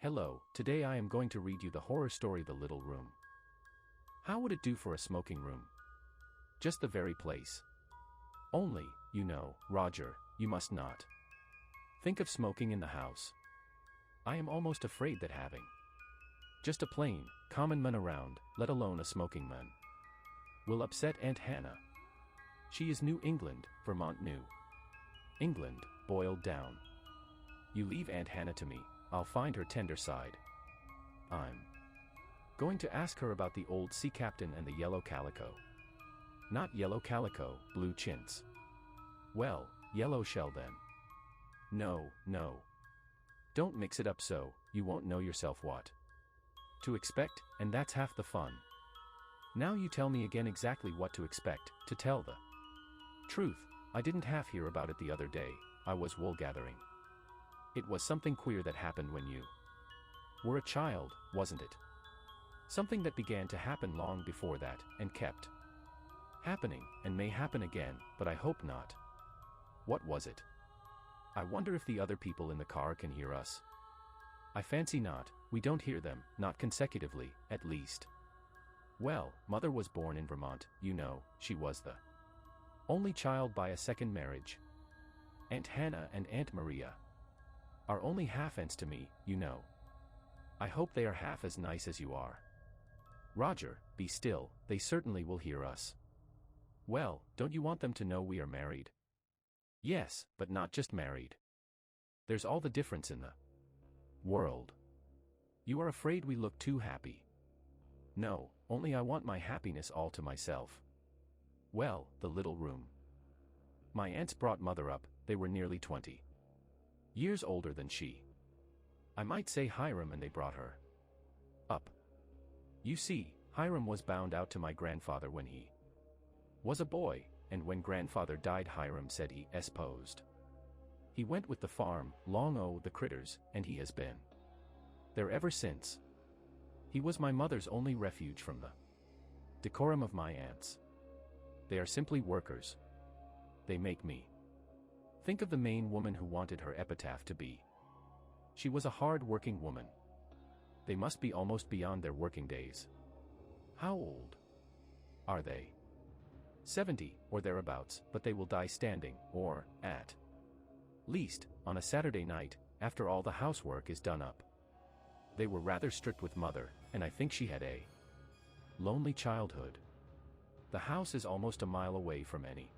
Hello, today I am going to read you the horror story The Little Room. How would it do for a smoking room? Just the very place. Only, Roger, you must not think of smoking in the house. I am almost afraid that having just a plain, common man around, let alone a smoking man, will upset Aunt Hannah. She is New England, Vermont New England, boiled down. You leave Aunt Hannah to me, I'll find her tender side. I'm going to ask her about the old sea captain and the yellow calico. Not yellow calico, blue chintz. Well, yellow shell then. No. Don't mix it up so, you won't know yourself what to expect, and that's half the fun. Now you tell me again exactly what to expect. To tell the truth, I didn't half hear about it the other day, I was wool gathering. It was something queer that happened when you were a child, wasn't it? Something that began to happen long before that, and kept happening, and may happen again, but I hope not. What was it? I wonder if the other people in the car can hear us. I fancy not, we don't hear them, not consecutively, at least. Well, Mother was born in Vermont, she was the only child by a second marriage. Aunt Hannah and Aunt Maria are only half-aunts to me, I hope they are half as nice as you are. Roger, be still, they certainly will hear us. Well, don't you want them to know we are married? Yes, but not just married. There's all the difference in the world. You are afraid we look too happy. No, only I want my happiness all to myself. Well, the little room. My aunts brought Mother up, they were nearly 20 years older than she. I might say Hiram, and they brought her up. You see, Hiram was bound out to my grandfather when he was a boy, and when grandfather died Hiram said he esposed. He went with the farm, long o' the critters, and he has been there ever since. He was my mother's only refuge from the decorum of my aunts. They are simply workers. They make me think of the Maine woman who wanted her epitaph to be, she was a hard-working woman. They must be almost beyond their working days. How old are they? 70, or thereabouts, but they will die standing, or, at least, on a Saturday night, after all the housework is done up. They were rather strict with Mother, and I think she had a lonely childhood. The house is almost a mile away from any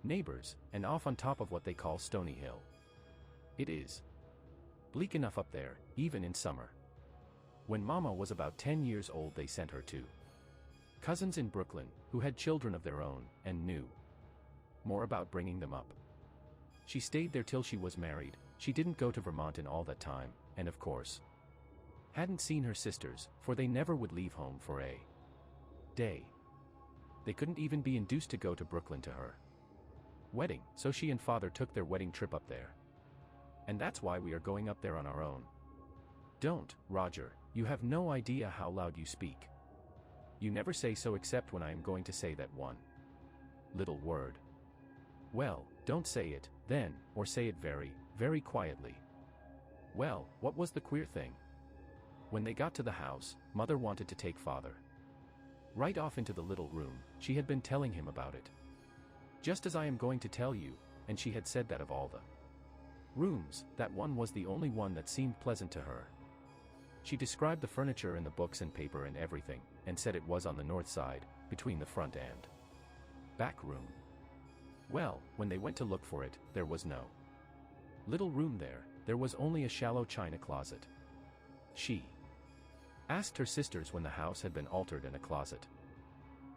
neighbors, and off on top of what they call Stony Hill. It is bleak enough up there, even in summer. When Mama was about 10 years old they sent her to cousins in Brooklyn, who had children of their own, and knew more about bringing them up. She stayed there till she was married. She didn't go to Vermont in all that time, and of course hadn't seen her sisters, for they never would leave home for a day. They couldn't even be induced to go to Brooklyn to her wedding, so she and Father took their wedding trip up there. And that's why we are going up there on our own. Don't, Roger, you have no idea how loud you speak. You never say so except when I am going to say that one little word. Well, don't say it, then, or say it very, very quietly. Well, what was the queer thing? When they got to the house, Mother wanted to take Father right off into the little room. She had been telling him about it, just as I am going to tell you, and she had said that of all the rooms, that one was the only one that seemed pleasant to her. She described the furniture and the books and paper and everything, and said it was on the north side, between the front and back room. Well, when they went to look for it, there was no little room there, there was only a shallow china closet. She asked her sisters when the house had been altered and a closet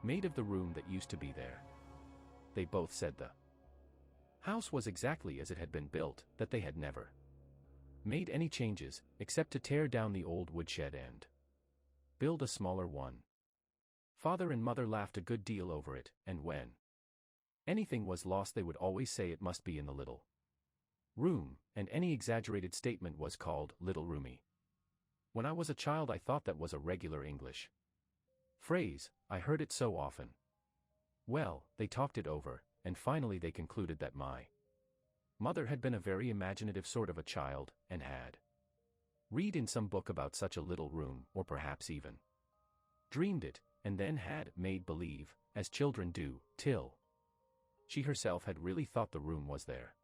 made of the room that used to be there. They both said the house was exactly as it had been built, that they had never made any changes, except to tear down the old woodshed and build a smaller one. Father and Mother laughed a good deal over it, and when anything was lost they would always say it must be in the little room, and any exaggerated statement was called little roomy. When I was a child I thought that was a regular English phrase, I heard it so often. Well, they talked it over, and finally they concluded that my Mother had been a very imaginative sort of a child, and had read in some book about such a little room, or perhaps even dreamed it, and then had made believe, as children do, till she herself had really thought the room was there.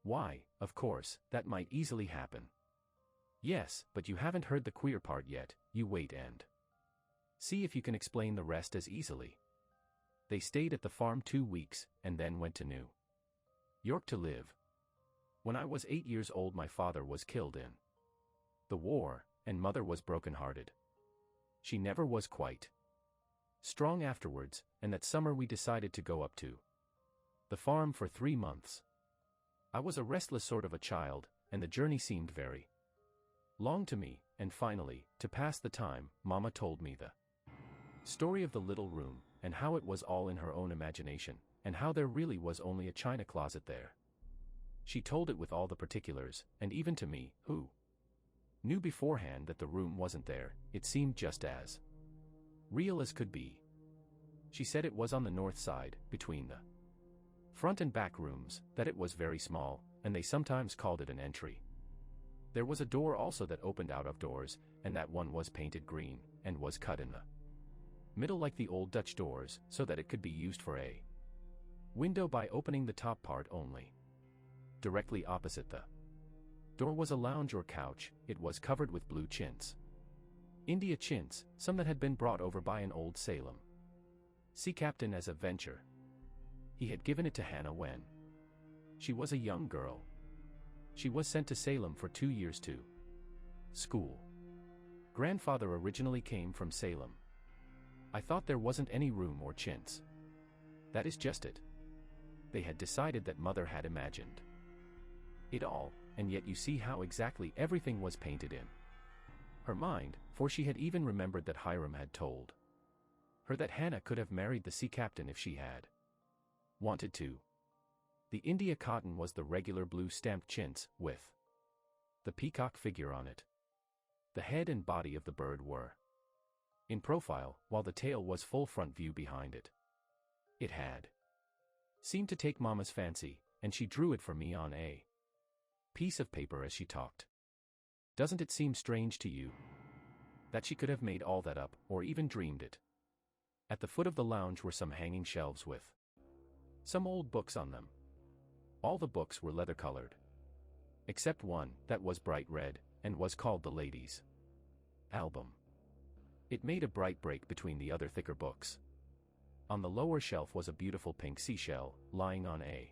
Why, of course, that might easily happen. Yes, but you haven't heard the queer part yet. You wait and see if you can explain the rest as easily. They stayed at the farm 2 weeks, and then went to New York to live. When I was 8 years old, my father was killed in the war, and mother was broken-hearted. She never was quite strong afterwards, and that summer we decided to go up to the farm for 3 months. I was a restless sort of a child, and the journey seemed very long to me, and finally, to pass the time, Mama told me the story of the little room, and how it was all in her own imagination, and how there really was only a china closet there. She told it with all the particulars, and even to me, who knew beforehand that the room wasn't there, it seemed just as real as could be. She said it was on the north side, between the front and back rooms, that it was very small, and they sometimes called it an entry. There was a door also that opened out of doors, and that one was painted green, and was cut in the middle like the old Dutch doors, so that it could be used for a window by opening the top part only. Directly opposite the door was a lounge or couch. It was covered with blue chintz. India chintz, some that had been brought over by an old Salem sea captain as a venture. He had given it to Hannah when she was a young girl. She was sent to Salem for 2 years to school. Grandfather originally came from Salem. I thought there wasn't any room or chintz. That is just it. They had decided that mother had imagined it all, and yet you see how exactly everything was painted in her mind, for she had even remembered that Hiram had told her that Hannah could have married the sea captain if she had wanted to. The India cotton was the regular blue stamped chintz, with the peacock figure on it. The head and body of the bird were in profile, while the tail was full front view behind it. It had seemed to take Mama's fancy, and she drew it for me on a piece of paper as she talked. Doesn't it seem strange to you that she could have made all that up, or even dreamed it? At the foot of the lounge were some hanging shelves with some old books on them. All the books were leather-colored, except one that was bright red, and was called the Ladies' Album. It made a bright break between the other thicker books. On the lower shelf was a beautiful pink seashell, lying on a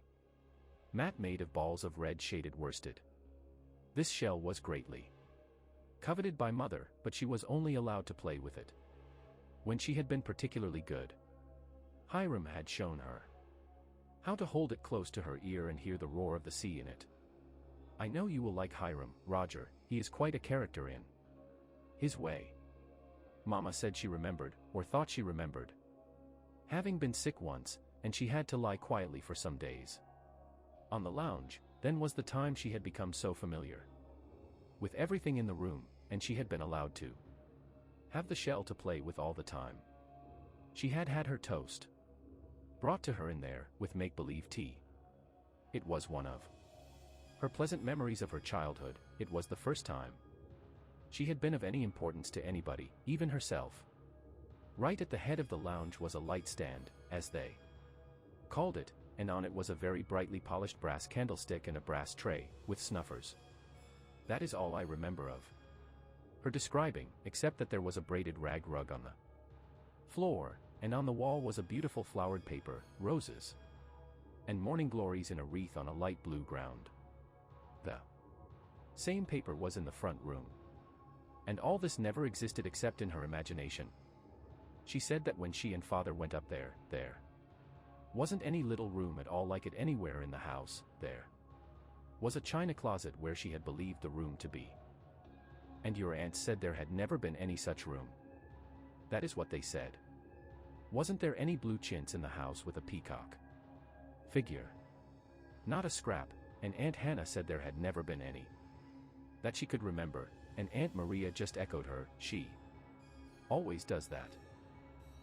mat made of balls of red shaded worsted. This shell was greatly coveted by mother, but she was only allowed to play with it when she had been particularly good. Hiram had shown her how to hold it close to her ear and hear the roar of the sea in it. I know you will like Hiram, Roger. He is quite a character in his way. Mama said she remembered, or thought she remembered, having been sick once, and she had to lie quietly for some days on the lounge. Then was the time she had become so familiar with everything in the room, and she had been allowed to have the shell to play with all the time. She had had her toast brought to her in there, with make-believe tea. It was one of her pleasant memories of her childhood. It was the first time she had been of any importance to anybody, even herself. Right at the head of the lounge was a light stand, as they called it, and on it was a very brightly polished brass candlestick and a brass tray, with snuffers. That is all I remember of her describing, except that there was a braided rag rug on the floor, and on the wall was a beautiful flowered paper, roses and morning glories in a wreath on a light blue ground. The same paper was in the front room. And all this never existed except in her imagination. She said that when she and father went up there wasn't any little room at all like it anywhere in the house. There was a china closet where she had believed the room to be. And your aunt said there had never been any such room. That is what they said. Wasn't there any blue chintz in the house with a peacock figure? Not a scrap, and Aunt Hannah said there had never been any that she could remember, and Aunt Maria just echoed her. She always does that.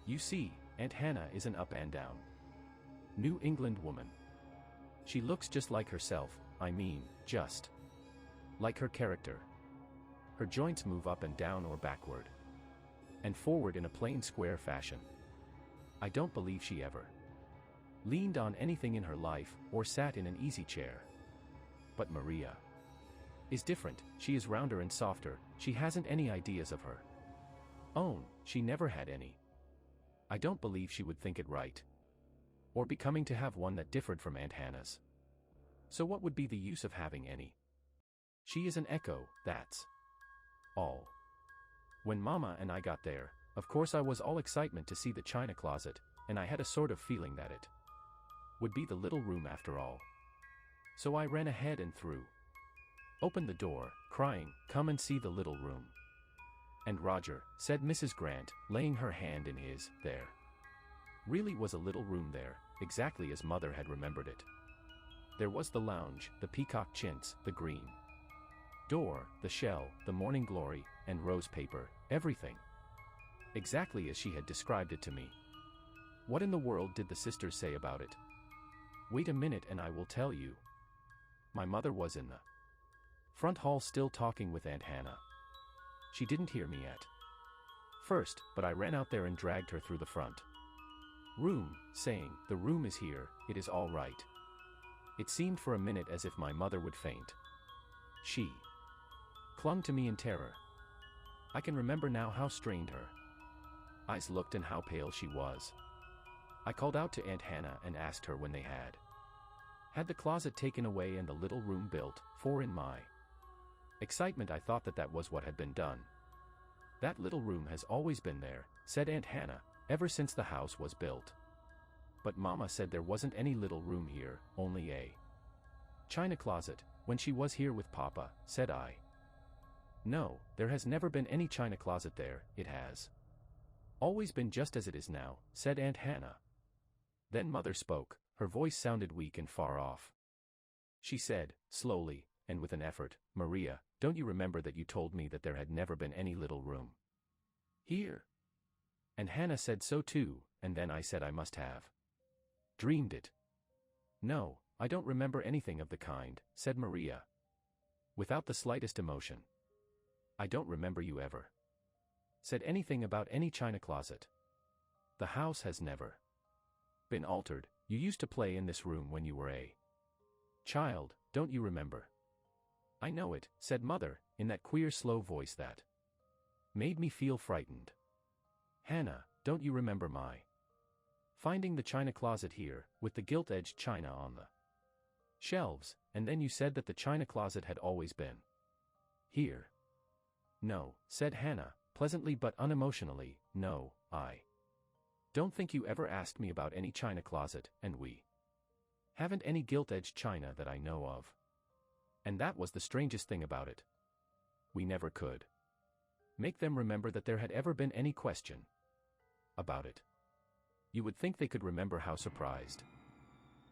You see, Aunt Hannah is an up and down New England woman. She looks just like herself, I mean, just like her character. Her joints move up and down or backward and forward in a plain square fashion. I don't believe she ever leaned on anything in her life or sat in an easy chair. But Maria is different. She is rounder and softer. She hasn't any ideas of her own. She never had any. I don't believe she would think it right or becoming to have one that differed from Aunt Hannah's. So what would be the use of having any? She is an echo, that's all. When Mama and I got there, of course I was all excitement to see the china closet, and I had a sort of feeling that it would be the little room after all. So I ran ahead and threw open the door, crying, "Come and see the little room." "And Roger," said Mrs. Grant, laying her hand in his, "there really was a little room there, exactly as Mother had remembered it. There was the lounge, the peacock chintz, the green door, the shell, the morning glory, and rose paper, everything exactly as she had described it to me. What in the world did the sisters say about it? Wait a minute and I will tell you. My mother was in the front hall still talking with Aunt Hannah. She didn't hear me at first, but I ran out there and dragged her through the front room, saying, 'The room is here, it is all right.' It seemed for a minute as if my mother would faint. She clung to me in terror. I can remember now how strained her eyes looked and how pale she was. I called out to Aunt Hannah and asked her when they had the closet taken away and the little room built, for in my excitement I thought that that was what had been done. 'That little room has always been there,' said Aunt Hannah, 'ever since the house was built.' 'But Mama said there wasn't any little room here, only a china closet, when she was here with Papa,' said I. 'No, there has never been any china closet there, it has always been just as it is now,' said Aunt Hannah. Then Mother spoke. Her voice sounded weak and far off. She said, slowly, and with an effort, 'Maria, don't you remember that you told me that there had never been any little room here?' And Hannah said so too, and then I said I must have dreamed it. 'No, I don't remember anything of the kind,' said Maria, without the slightest emotion. 'I don't remember you ever said anything about any china closet. The house has never been altered. You used to play in this room when you were a child, don't you remember?' 'I know it,' said Mother, in that queer slow voice that made me feel frightened. 'Hannah, don't you remember my finding the china closet here, with the gilt-edged china on the shelves, and then you said that the china closet had always been here?' 'No,' said Hannah, pleasantly but unemotionally, 'no, I don't think you ever asked me about any china closet, and we haven't any gilt-edged china that I know of.' And that was the strangest thing about it. We never could make them remember that there had ever been any question about it. You would think they could remember how surprised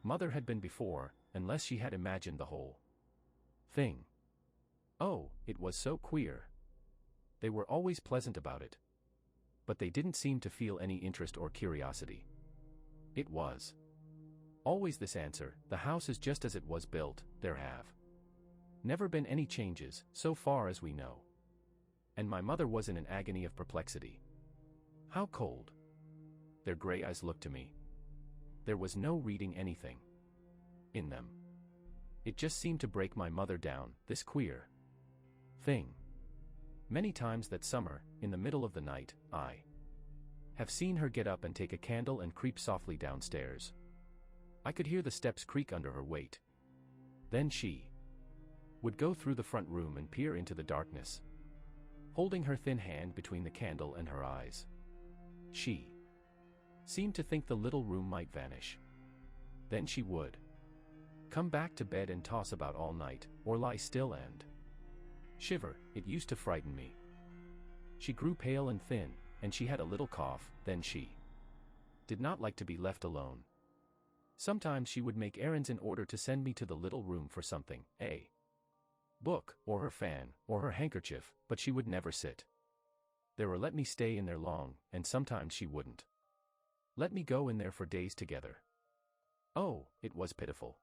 Mother had been before, unless she had imagined the whole thing. Oh, it was so queer. They were always pleasant about it, but they didn't seem to feel any interest or curiosity. It was always this answer, 'The house is just as it was built, there have never been any changes, so far as we know.' And my mother was in an agony of perplexity. How cold their gray eyes looked to me. There was no reading anything in them. It just seemed to break my mother down, this queer thing. Many times that summer, in the middle of the night, I have seen her get up and take a candle and creep softly downstairs. I could hear the steps creak under her weight. Then she would go through the front room and peer into the darkness, holding her thin hand between the candle and her eyes. She seemed to think the little room might vanish. Then she would come back to bed and toss about all night, or lie still and shiver. It used to frighten me. She grew pale and thin, and she had a little cough. Then she did not like to be left alone. Sometimes she would make errands in order to send me to the little room for something, a book, or her fan, or her handkerchief, but she would never sit there or let me stay in there long, and sometimes she wouldn't let me go in there for days together. Oh, it was pitiful.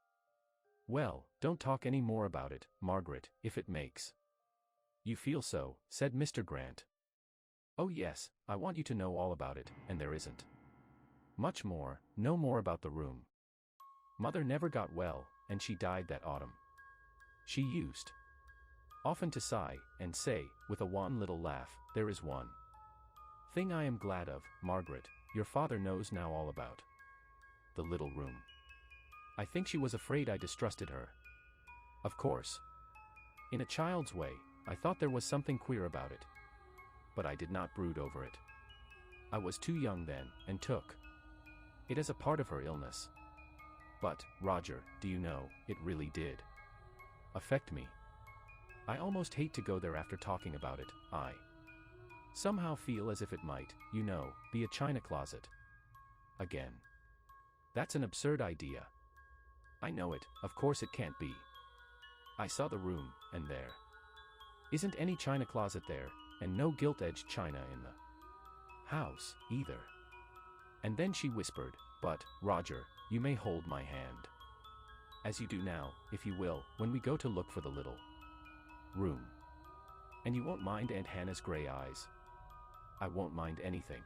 Well, don't talk any more about it, Margaret, if it makes You feel so, said Mr. Grant. Oh yes, I want you to know all about it, and there isn't much more, no more about the room. Mother never got well, and she died that autumn. She used often to sigh, and say, with a wan little laugh, there is one thing I am glad of, Margaret, your father knows now all about the little room. I think she was afraid I distrusted her. Of course. In a child's way, I thought there was something queer about it. But I did not brood over it. I was too young then, and took it as a part of her illness. But, Roger, do you know, it really did affect me. I almost hate to go there after talking about it. I somehow feel as if it might, you know, be a china closet. Again. That's an absurd idea. I know it, of course it can't be. I saw the room, and there isn't any china closet there, and no gilt-edged china in the house, either. And then she whispered, but, Roger, you may hold my hand. As you do now, if you will, when we go to look for the little room. And you won't mind Aunt Hannah's gray eyes. I won't mind anything.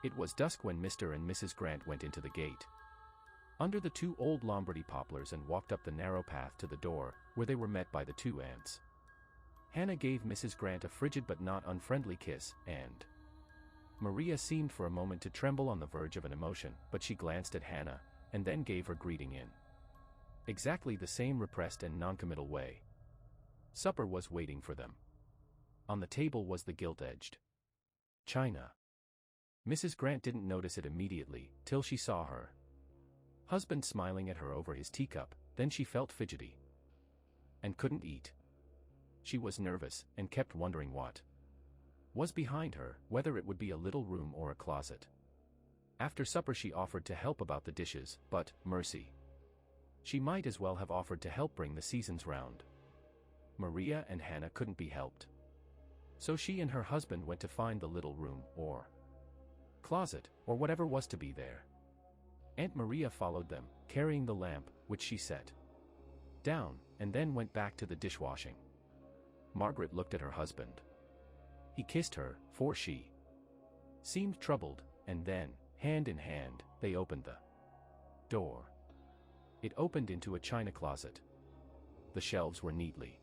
It was dusk when Mr. and Mrs. Grant went into the gate, under the two old Lombardy poplars, and walked up the narrow path to the door, where they were met by the two aunts. Hannah gave Mrs. Grant a frigid but not unfriendly kiss, and Maria seemed for a moment to tremble on the verge of an emotion, but she glanced at Hannah, and then gave her greeting in exactly the same repressed and noncommittal way. Supper was waiting for them. On the table was the gilt-edged china. Mrs. Grant didn't notice it immediately, till she saw her husband smiling at her over his teacup. Then she felt fidgety and couldn't eat. She was nervous, and kept wondering what was behind her, whether it would be a little room or a closet. After supper she offered to help about the dishes, but, mercy, she might as well have offered to help bring the seasons round. Maria and Hannah couldn't be helped. So she and her husband went to find the little room, or closet, or whatever was to be there. Aunt Maria followed them, carrying the lamp, which she set down, and then went back to the dishwashing. Margaret looked at her husband. He kissed her, for she seemed troubled, and then, hand in hand, they opened the door. It opened into a china closet. The shelves were neatly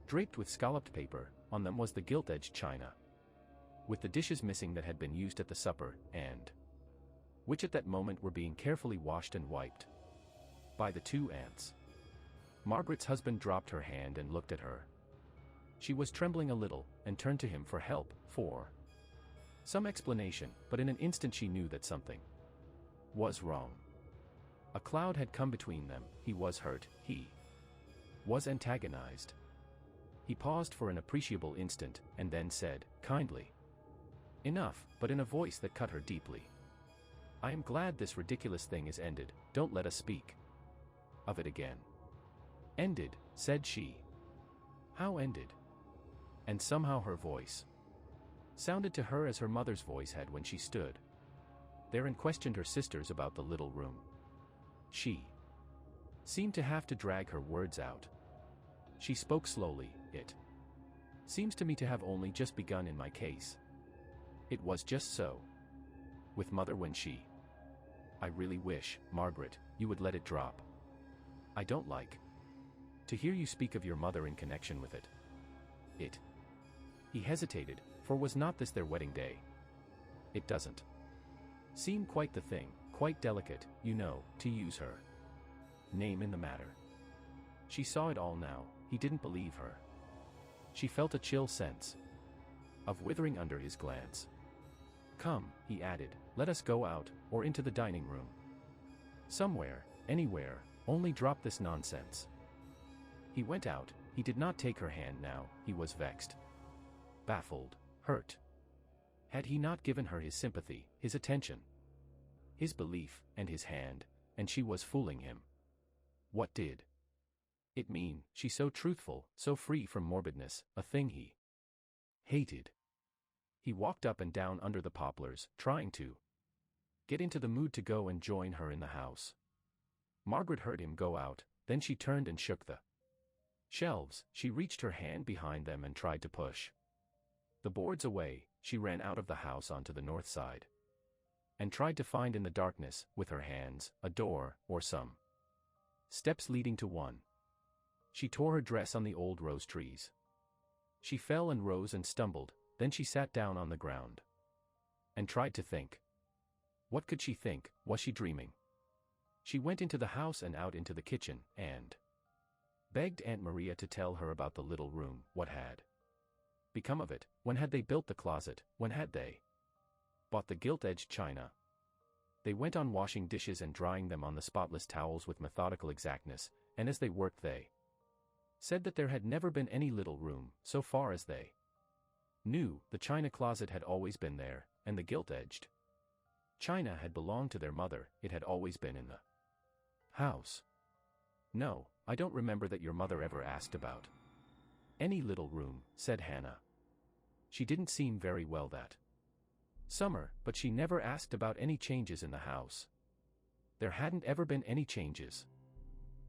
draped with scalloped paper. On them was the gilt-edged china, with the dishes missing that had been used at the supper, and which at that moment were being carefully washed and wiped by the two aunts. Margaret's husband dropped her hand and looked at her. She was trembling a little, and turned to him for help, for some explanation, but in an instant she knew that something was wrong. A cloud had come between them. He was hurt, he was antagonized. He paused for an appreciable instant, and then said, kindly enough, but in a voice that cut her deeply, I am glad this ridiculous thing is ended. Don't let us speak of it again. Ended, said she. How ended? And somehow her voice sounded to her as her mother's voice had when she stood there and questioned her sisters about the little room. She seemed to have to drag her words out. She spoke slowly. It seems to me to have only just begun in my case. It was just so with Mother when she... I really wish, Margaret, you would let it drop. I don't like to hear you speak of your mother in connection with it. He hesitated, for was not this their wedding day? It doesn't seem quite the thing, quite delicate, you know, to use her name in the matter. She saw it all now. He didn't believe her. She felt a chill sense of withering under his glance. Come, he added, let us go out, or into the dining room. Somewhere, anywhere, only drop this nonsense. He went out. He did not take her hand now. He was vexed, baffled, hurt. Had he not given her his sympathy, his attention, his belief, and his hand, and she was fooling him? What did it mean, she so truthful, so free from morbidness, a thing he hated? He walked up and down under the poplars, trying to get into the mood to go and join her in the house. Margaret heard him go out, then she turned and shook the Shelves, she reached her hand behind them and tried to push the boards away. She ran out of the house onto the north side and tried to find in the darkness, with her hands, a door, or some steps leading to one. She tore her dress on the old rose trees. She fell and rose and stumbled, then she sat down on the ground and tried to think. What could she think? Was she dreaming? She went into the house and out into the kitchen, and begged Aunt Maria to tell her about the little room. What had become of it? When had they built the closet? When had they bought the gilt-edged china? They went on washing dishes and drying them on the spotless towels with methodical exactness, and as they worked they said that there had never been any little room, so far as they knew. The china closet had always been there, and the gilt-edged china had belonged to their mother. It had always been in the house. No, I don't remember that your mother ever asked about any little room, said Hannah. She didn't seem very well that summer, but she never asked about any changes in the house. There hadn't ever been any changes.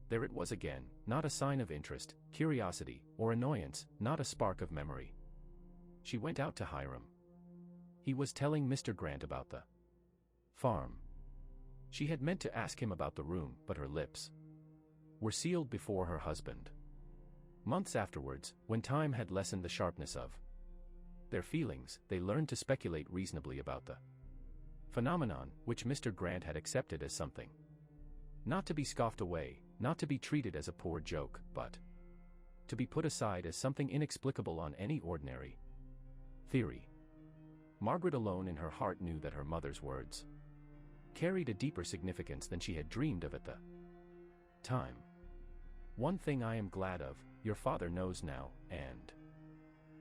There it was again, not a sign of interest, curiosity, or annoyance, not a spark of memory. She went out to Hiram. He was telling Mr. Grant about the farm. She had meant to ask him about the room, but her lips were sealed before her husband. Months afterwards, when time had lessened the sharpness of their feelings, they learned to speculate reasonably about the phenomenon, which Mr. Grant had accepted as something not to be scoffed away, not to be treated as a poor joke, but to be put aside as something inexplicable on any ordinary theory. Margaret alone in her heart knew that her mother's words carried a deeper significance than she had dreamed of at the time. One thing I am glad of, your father knows now, and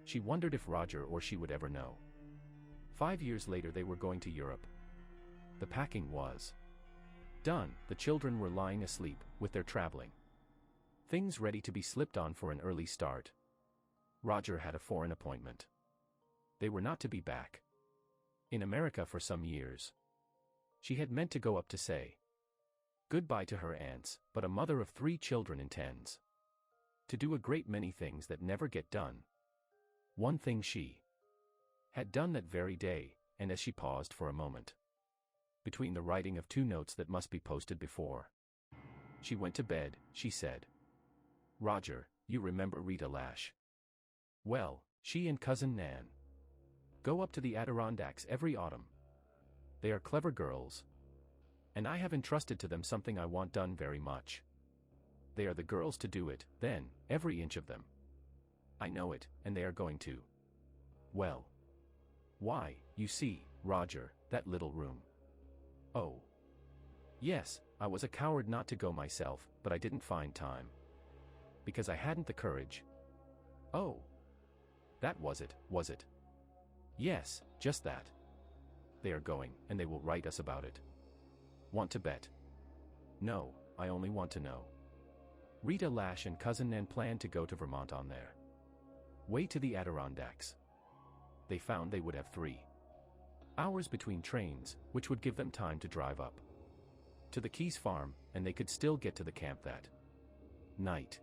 she wondered if Roger or she would ever know. 5 years later they were going to Europe. The packing was done, the children were lying asleep, with their traveling things ready to be slipped on for an early start. Roger had a foreign appointment. They were not to be back in America for some years. She had meant to go up to say goodbye to her aunts, but a mother of 3 children intends to do a great many things that never get done. One thing she had done that very day, and as she paused for a moment between the writing of 2 notes that must be posted before she went to bed, she said, Roger, you remember Rita Lash? Well, she and Cousin Nan go up to the Adirondacks every autumn. They are clever girls, and I have entrusted to them something I want done very much. They are the girls to do it, then, every inch of them. I know it, and they are going to. Well, why, you see, Roger, that little room. Oh. Yes, I was a coward not to go myself, but I didn't find time. Because I hadn't the courage. Oh. That was it, was it? Yes, just that. They are going, and they will write us about it. Want to bet? No, I only want to know. Rita Lash and Cousin Nan planned to go to Vermont on their way to the Adirondacks. They found they would have 3 hours between trains, which would give them time to drive up to the Keys farm, and they could still get to the camp that night.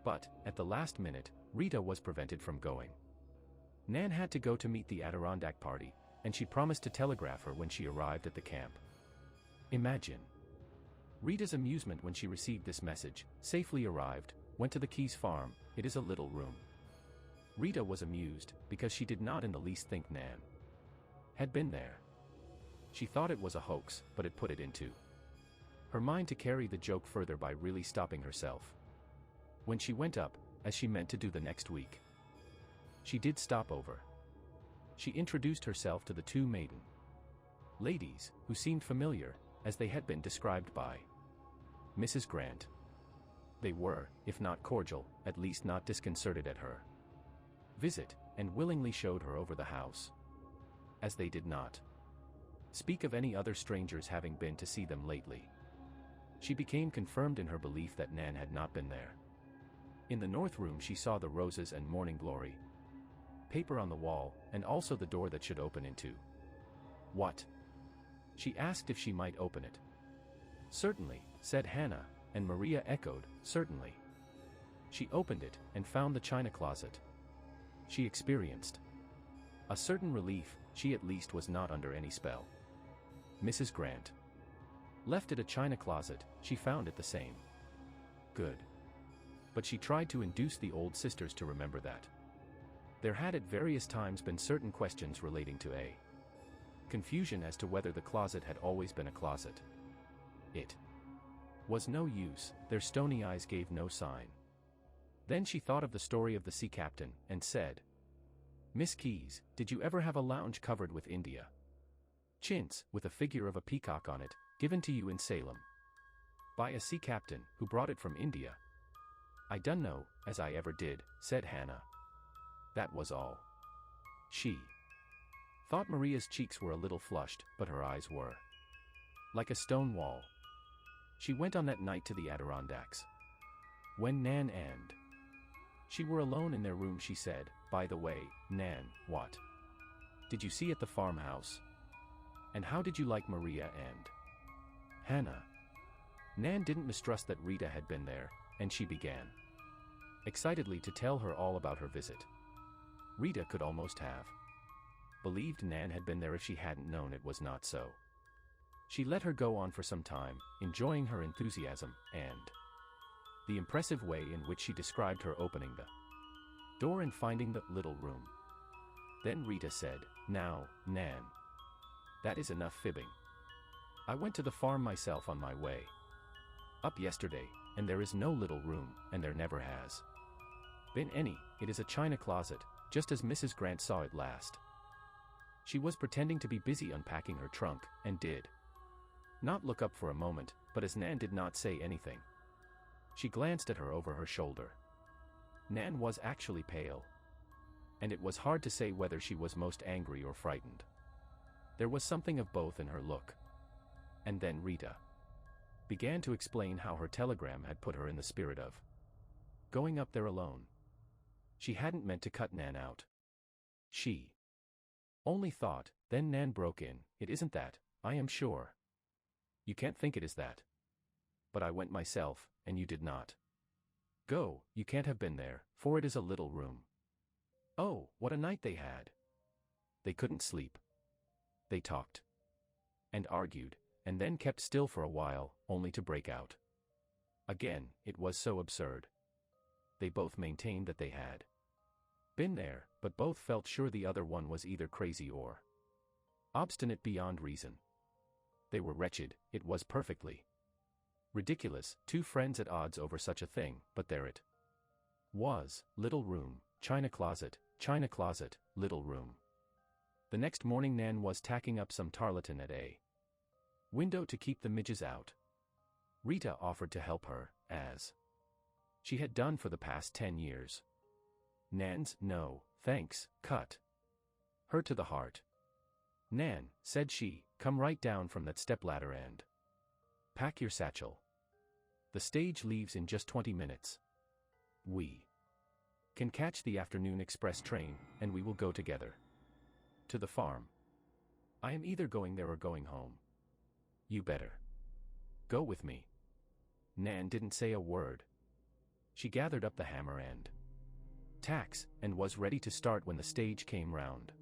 But, at the last minute, Rita was prevented from going. Nan had to go to meet the Adirondack party, and she promised to telegraph her when she arrived at the camp. Imagine Rita's amusement when she received this message. Safely arrived, went to the Keys farm, it is a little room. Rita was amused, because she did not in the least think Nan had been there. She thought it was a hoax, but it put it into her mind to carry the joke further by really stopping herself. When she went up, as she meant to do the next week, she did stop over. She introduced herself to the 2 maiden ladies, who seemed familiar, as they had been described by Mrs. Grant. They were, if not cordial, at least not disconcerted at her visit, and willingly showed her over the house. As they did not speak of any other strangers having been to see them lately, she became confirmed in her belief that Nan had not been there. In the north room she saw the roses and morning glory paper on the wall, and also the door that should open into what? She asked if she might open it. Certainly, said Hannah, and Maria echoed, certainly. She opened it and found the china closet. She experienced a certain relief. She at least was not under any spell. Mrs. Grant left it a china closet. She found it the same. Good. But she tried to induce the old sisters to remember that there had at various times been certain questions relating to a confusion as to whether the closet had always been a closet. It was no use. Their stony eyes gave no sign. Then she thought of the story of the sea captain, and said, "Miss Keyes, did you ever have a lounge covered with India chintz, with a figure of a peacock on it, given to you in Salem by a sea captain, who brought it from India?" "I dunno, as I ever did," said Hannah. That was all. She thought Maria's cheeks were a little flushed, but her eyes were like a stone wall. She went on that night to the Adirondacks. When Nan and she were alone in their room, she said, "By the way, Nan, what did you see at the farmhouse? And how did you like Maria and Hannah?" Nan didn't mistrust that Rita had been there, and she began excitedly to tell her all about her visit. Rita could almost have believed Nan had been there if she hadn't known it was not so. She let her go on for some time, enjoying her enthusiasm, and the impressive way in which she described her opening the door and finding the little room. Then Rita said, "Now, Nan, that is enough fibbing. I went to the farm myself on my way up yesterday, and there is no little room, and there never has been any. It is a china closet, just as Mrs. Grant saw it last." She was pretending to be busy unpacking her trunk, and did not look up for a moment, but as Nan did not say anything, she glanced at her over her shoulder. Nan was actually pale, and it was hard to say whether she was most angry or frightened. There was something of both in her look. And then Rita began to explain how her telegram had put her in the spirit of going up there alone. She hadn't meant to cut Nan out. She only thought. Then Nan broke in, "It isn't that, I am sure. You can't think it is that. But I went myself, and you did not go. You can't have been there, for it is a little room." Oh, what a night they had! They couldn't sleep. They talked and argued, and then kept still for a while, only to break out again. It was so absurd. They both maintained that they had been there, but both felt sure the other one was either crazy or obstinate beyond reason. They were wretched. It was perfectly ridiculous, two friends at odds over such a thing, but there it was. Little room, china closet, little room. The next morning Nan was tacking up some tarlatan at a window to keep the midges out. Rita offered to help her, as she had done for the past 10 years. Nan's "no, thanks" cut her to the heart. "Nan," said she, "come right down from that stepladder and pack your satchel. The stage leaves in just 20 minutes. We can catch the afternoon express train, and we will go together to the farm. I am either going there or going home. You better go with me." Nan didn't say a word. She gathered up the hammer and tacks, and was ready to start when the stage came round.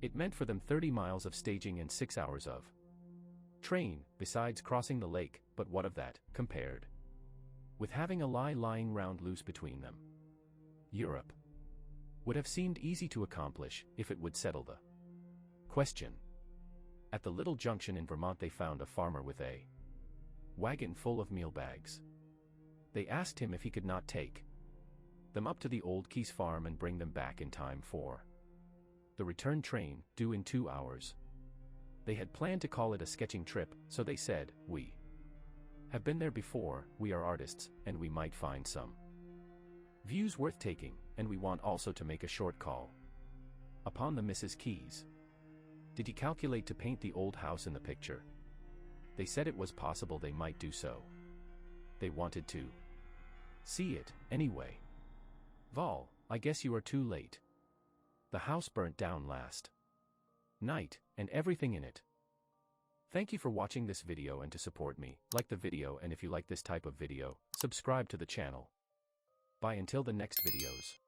It meant for them 30 miles of staging and 6 hours of train, besides crossing the lake, but what of that, compared with having a lie lying round loose between them? Europe would have seemed easy to accomplish, if it would settle the question. At the little junction in Vermont they found a farmer with a wagon full of meal bags. They asked him if he could not take them up to the old Keyes farm and bring them back in time for the return train, due in 2 hours. They had planned to call it a sketching trip, so they said, "We have been there before, we are artists, and we might find some views worth taking, and we want also to make a short call upon the Mrs. Keyes. Did you calculate to paint the old house in the picture?" They said it was possible they might do so. They wanted to see it, anyway. "Vol, I guess you are too late. The house burnt down last night, and everything in it." Thank you for watching this video, and to support me, like the video, and if you like this type of video, subscribe to the channel. Bye until the next videos.